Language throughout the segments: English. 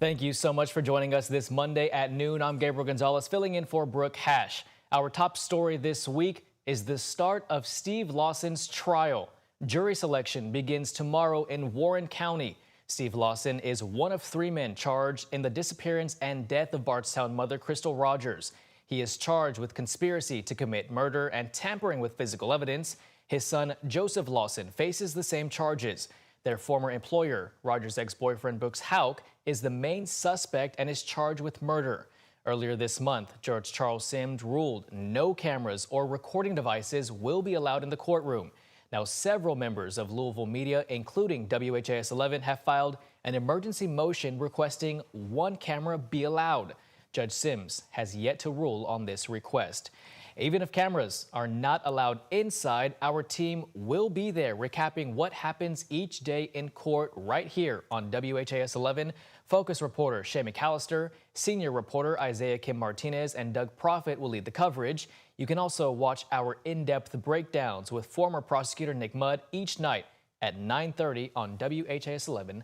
Thank you so much for joining us this Monday at noon. I'm Gabriel Gonzalez, filling in for Brooke Hash. Our top story this week is the start of Steve Lawson's trial. Jury selection begins tomorrow in Warren County. Steve Lawson is one of 3 men charged in the disappearance and death of Bardstown mother Crystal Rogers. He is charged with conspiracy to commit murder and tampering with physical evidence. His son, Joseph Lawson, faces the same charges. Their former employer, Rogers' ex-boyfriend Brooks Houck, is the main suspect and is charged with murder. Earlier this month, Judge Charles Sims ruled no cameras or recording devices will be allowed in the courtroom. Now, several members of Louisville media, including WHAS11, have filed an emergency motion requesting 1 camera be allowed. Judge Sims has yet to rule on this request. Even if cameras are not allowed inside, our team will be there recapping what happens each day in court right here on WHAS11. Focus reporter Shay McAllister, senior reporter Isaiah Kim Martinez, and Doug Proffitt will lead the coverage. You can also watch our in-depth breakdowns with former prosecutor Nick Mudd each night at 9:30 on WHAS11+.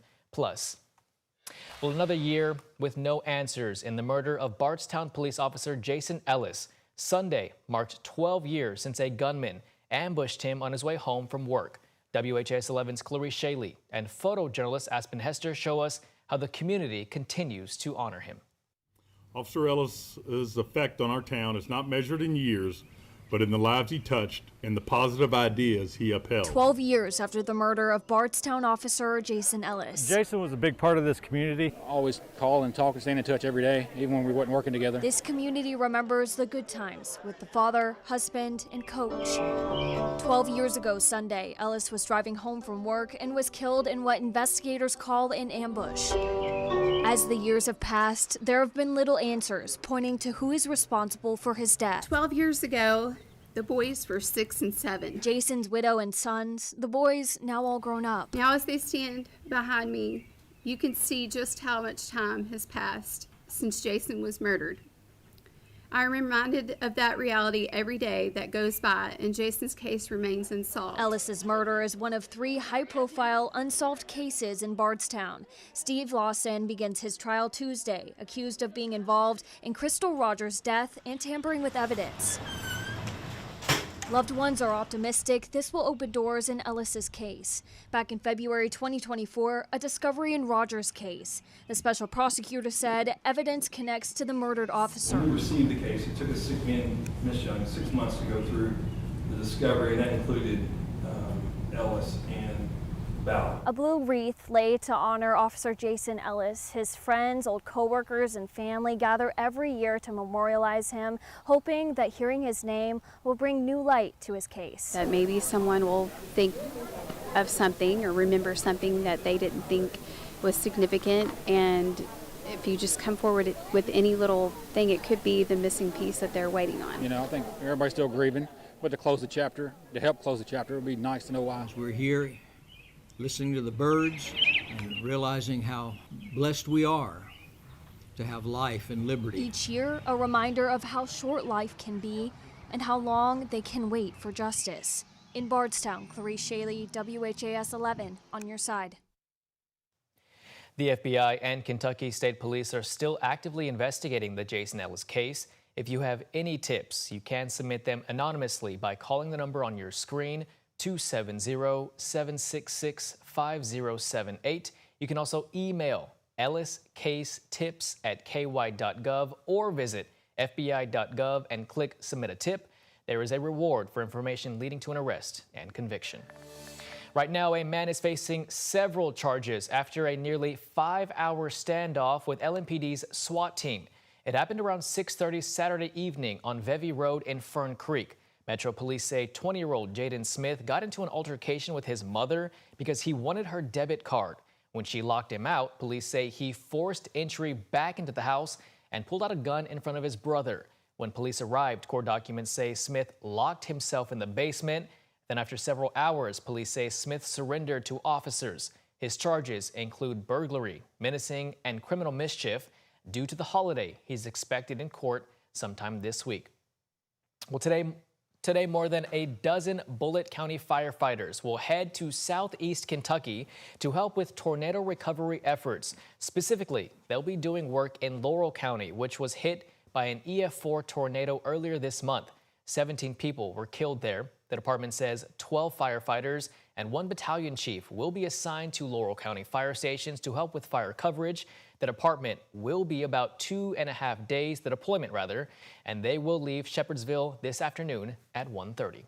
Well, another year with no answers in the murder of Bardstown police officer Jason Ellis. Sunday marked 12 years since a gunman ambushed him on his way home from work. WHAS11's Clarice Shaley and photojournalist Aspen Hester show us how the community continues to honor him. Officer Ellis' effect on our town is not measured in years, but in the lives he touched and the positive ideas he upheld. 12 years after the murder of Bardstown officer Jason Ellis. Jason was a big part of this community. Always call and talk and stay in touch every day, even when we weren't working together. This community remembers the good times with the father, husband, and coach. 12 years ago Sunday, Ellis was driving home from work and was killed in what investigators call an ambush. As the years have passed, there have been little answers pointing to who is responsible for his death. 12 years ago, the boys were 6 and 7. Jason's widow and sons, the boys now all grown up. Now as they stand behind me, you can see just how much time has passed since Jason was murdered. I am reminded of that reality every day that goes by, and Jason's case remains unsolved. Ellis's murder is one of 3 high-profile unsolved cases in Bardstown. Steve Lawson begins his trial Tuesday, accused of being involved in Crystal Rogers' death and tampering with evidence. Loved ones are optimistic this will open doors in Ellis's case. Back in February 2024, a discovery in Rogers' case. The special prosecutor said evidence connects to the murdered officer. When we received the case, it took us, Ms. Young, 6 months to go through the discovery, and that included Ellis and Ballard. A blue wreath laid to honor Officer Jason Ellis. His friends, old co-workers, and family gather every year to memorialize him, hoping that hearing his name will bring new light to his case. That maybe someone will think of something or remember something that they didn't think was significant, and if you just come forward with any little thing, it could be the missing piece that they're waiting on. You know, I think everybody's still grieving, but to close the chapter, to help close the chapter, it would be nice to know why. We're here listening to the birds and realizing how blessed we are to have life and liberty. Each year, a reminder of how short life can be and how long they can wait for justice. In Bardstown, Clarice Shaley, WHAS11, on your side. The FBI and Kentucky State Police are still actively investigating the Jason Ellis case. If you have any tips, you can submit them anonymously by calling the number on your screen, 270-766-5078. You can also email elliscasetips@ky.gov or visit fbi.gov and click Submit a Tip. There is a reward for information leading to an arrest and conviction. Right now, a man is facing several charges after a nearly 5-hour standoff with LMPD's SWAT team. It happened around 6:30 Saturday evening on Vevey Road in Fern Creek. Metro Police say 20-year-old Jaden Smith got into an altercation with his mother because he wanted her debit card. When she locked him out, police say he forced entry back into the house and pulled out a gun in front of his brother. When police arrived, court documents say Smith locked himself in the basement. Then after several hours, police say Smith surrendered to officers. His charges include burglary, menacing, and criminal mischief. Due to the holiday, he's expected in court sometime this week. Well, today Today, more than a dozen Bullitt County firefighters will head to southeast Kentucky to help with tornado recovery efforts. Specifically, they'll be doing work in Laurel County, which was hit by an EF4 tornado earlier this month. 17 people were killed there. The department says 12 firefighters and 1 battalion chief will be assigned to Laurel County fire stations to help with fire coverage. The department will be about 2.5 days, the deployment rather, and they will leave Shepherdsville this afternoon at 1:30.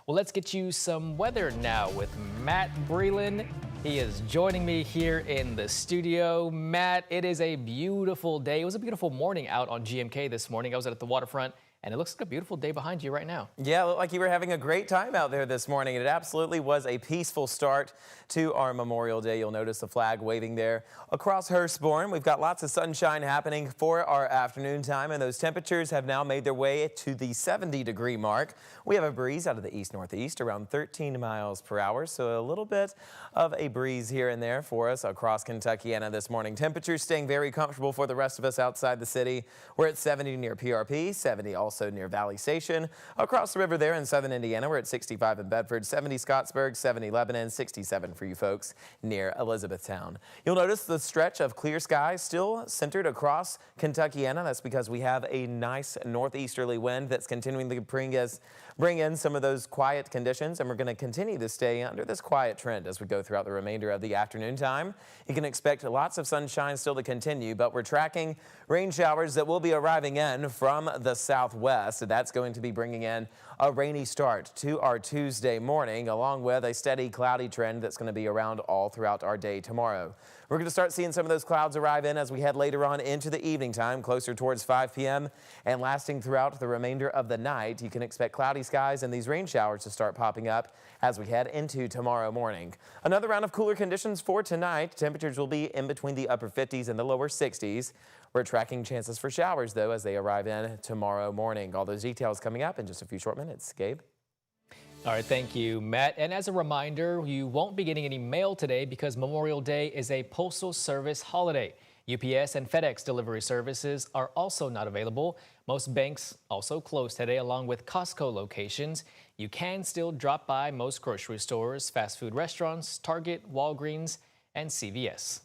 Well, let's get you some weather now with Matt Breland. He is joining me here in the studio. Matt, it is a beautiful day. It was a beautiful morning out on GMK this morning. I was at the waterfront, and it looks like a beautiful day behind you right now. Yeah, it looked like you were having a great time out there this morning. It absolutely was a peaceful start to our Memorial Day. You'll notice the flag waving there across Hurstbourne. We've got lots of sunshine happening for our afternoon time, and those temperatures have now made their way to the 70-degree mark. We have a breeze out of the east-northeast around 13 miles per hour, so a little bit of a breeze here and there for us across Kentuckiana this morning. Temperatures staying very comfortable for the rest of us outside the city. We're at 70 near PRP, 70 also near Valley Station. Across the river there in southern Indiana, we're at 65 in Bedford, 70 Scottsburg, 70 Lebanon, 67 for you folks near Elizabethtown. You'll notice the stretch of clear skies still centered across Kentuckiana. That's because we have a nice northeasterly wind that's continuing to bring in some of those quiet conditions, and we're going to continue to stay under this quiet trend as we go throughout the remainder of the afternoon time. You can expect lots of sunshine still to continue, but we're tracking rain showers that will be arriving in from the southwest. That's going to be bringing in a rainy start to our Tuesday morning, along with a steady cloudy trend that's going to be around all throughout our day tomorrow. We're going to start seeing some of those clouds arrive in as we head later on into the evening time, closer towards 5 p.m. and lasting throughout the remainder of the night. You can expect cloudy skies and these rain showers to start popping up as we head into tomorrow morning. Another round of cooler conditions for tonight. Temperatures will be in between the upper 50s and the lower 60s. We're tracking chances for showers, though, as they arrive in tomorrow morning. All those details coming up in just a few short minutes. Gabe? All right, thank you, Matt. And as a reminder, you won't be getting any mail today because Memorial Day is a Postal Service holiday. UPS and FedEx delivery services are also not available. Most banks also closed today, along with Costco locations. You can still drop by most grocery stores, fast food restaurants, Target, Walgreens, and CVS.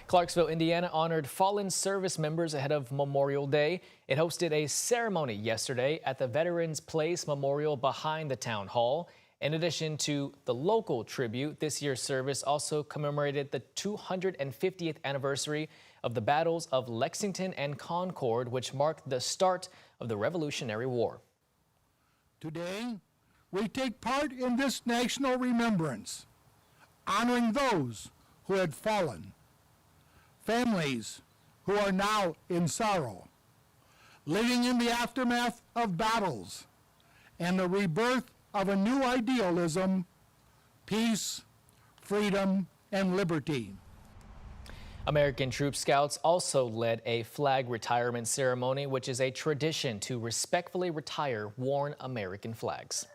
Clarksville, Indiana honored fallen service members ahead of Memorial Day. It hosted a ceremony yesterday at the Veterans Place Memorial behind the town hall. In addition to the local tribute, this year's service also commemorated the 250th anniversary of the battles of Lexington and Concord, which marked the start of the Revolutionary War. Today, we take part in this national remembrance, honoring those who had fallen, families who are now in sorrow, living in the aftermath of battles, and the rebirth of a new idealism, peace, freedom, and liberty. American Troop Scouts also led a flag retirement ceremony, which is a tradition to respectfully retire worn American flags.